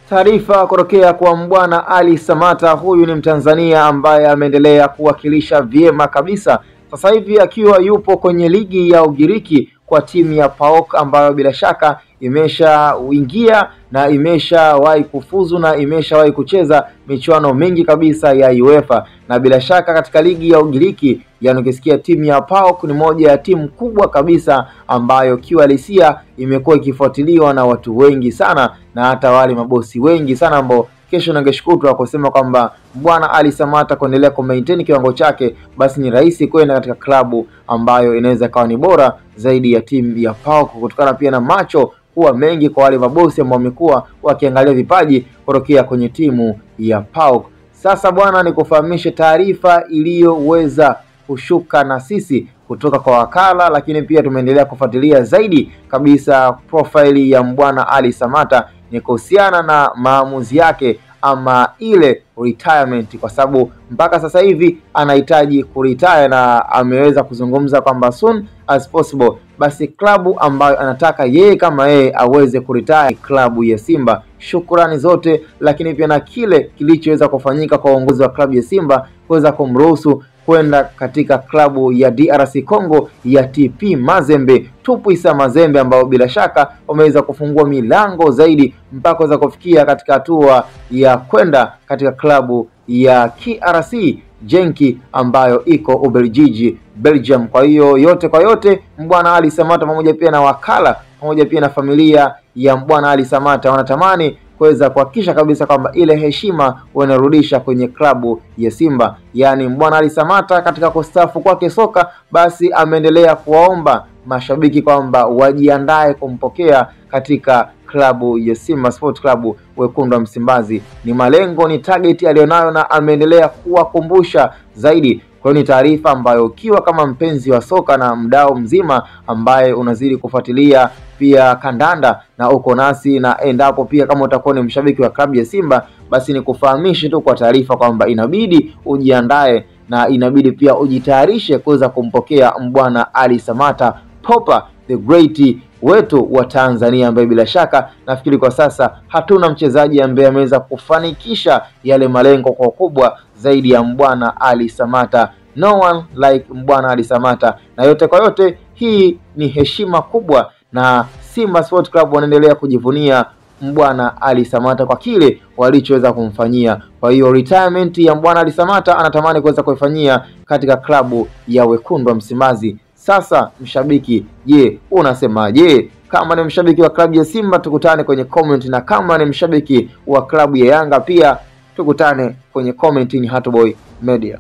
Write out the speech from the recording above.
Taarifa kutokea kwa Mbwana Ali Samata. Huyu ni Mtanzania ambaye ameendelea kuwakilisha vyema kabisa, sasa hivi akiwa yupo kwenye ligi ya Ugiriki kwa timu ya PAOK ambayo bila shaka imeshaingia na imeshawahi kufuzu na imeshawahi kucheza michuano mingi kabisa ya UEFA. Na bila shaka katika ligi ya Ugiriki, yani ukisikia timu ya PAOK ni moja ya timu kubwa kabisa ambayo kiuhalisia imekuwa ikifuatiliwa na watu wengi sana, na hata wale mabosi wengi sana ambao kesho na ngeshukutwa kusema kwamba Mbwana Ali Samata kuendelea kumaintain kiwango chake, basi ni rahisi kwenda katika klabu ambayo inaweza kawa ni bora zaidi ya timu ya PAOK, kutokana pia na macho kuwa mengi kwa wale mabosi ambao wamekuwa wakiangalia vipaji kutokea kwenye timu ya PAOK. Sasa bwana, ni kufahamishe taarifa iliyoweza kushuka na sisi kutoka kwa wakala, lakini pia tumeendelea kufuatilia zaidi kabisa profile ya Mbwana Ali Samata ni kuhusiana na maamuzi yake ama ile retirement, kwa sababu mpaka sasa hivi anahitaji kuretire na ameweza kuzungumza kwamba soon as possible basi klabu ambayo anataka yeye kama yeye aweze kuretire klabu ya Simba. Shukrani zote, lakini pia na kile kilichoweza kufanyika kwa uongozi wa klabu ya Simba kuweza kumruhusu kwenda katika klabu ya DRC Congo ya TP Mazembe, Tupuisa Mazembe, ambao bila shaka wameweza kufungua milango zaidi mpaka kuweza kufikia katika hatua ya kwenda katika klabu ya KRC Genk ambayo iko Ubelgiji, Belgium. Kwa hiyo yote kwa yote, Mbwana Ali Samata pamoja pia na wakala pamoja pia na familia ya Mbwana Ali Samata wanatamani kuweza kuhakikisha kabisa kwamba ile heshima wanarudisha kwenye klabu ya Simba. Yani Mbwana Ali Samata katika kustaafu kwake soka, basi ameendelea kuwaomba mashabiki kwamba wajiandae kumpokea katika klabu ya Simba Sport Club wekundu wa Msimbazi. Ni malengo, ni target alionayo na ameendelea kuwakumbusha zaidi. Kwa hiyo ni taarifa ambayo ukiwa kama mpenzi wa soka na mdau mzima ambaye unazidi kufuatilia pia kandanda na uko nasi, na endapo pia kama utakuwa ni mshabiki wa klabu ya Simba, basi ni kufahamishe tu kwa taarifa kwamba inabidi ujiandae na inabidi pia ujitayarishe kuweza kumpokea Mbwana Ali Samata Popa the Great wetu wa Tanzania, ambaye bila shaka nafikiri kwa sasa hatuna mchezaji ambaye ameweza kufanikisha yale malengo kwa kubwa zaidi ya Mbwana Ali Samata. No one like Mbwana Ali Samata, na yote kwa yote hii ni heshima kubwa, na Simba Sport Club wanaendelea kujivunia Mbwana Ali Samata kwa kile walichoweza kumfanyia. Kwa hiyo retirement ya Mbwana Ali Samata anatamani kuweza kuifanyia katika klabu ya wekundu wa Msimbazi. Sasa mshabiki, je, unasemaje? Kama ni mshabiki wa klabu ya Simba tukutane kwenye comment, na kama ni mshabiki wa klabu ya Yanga pia tukutane kwenye comment. Ni Hatboy Media.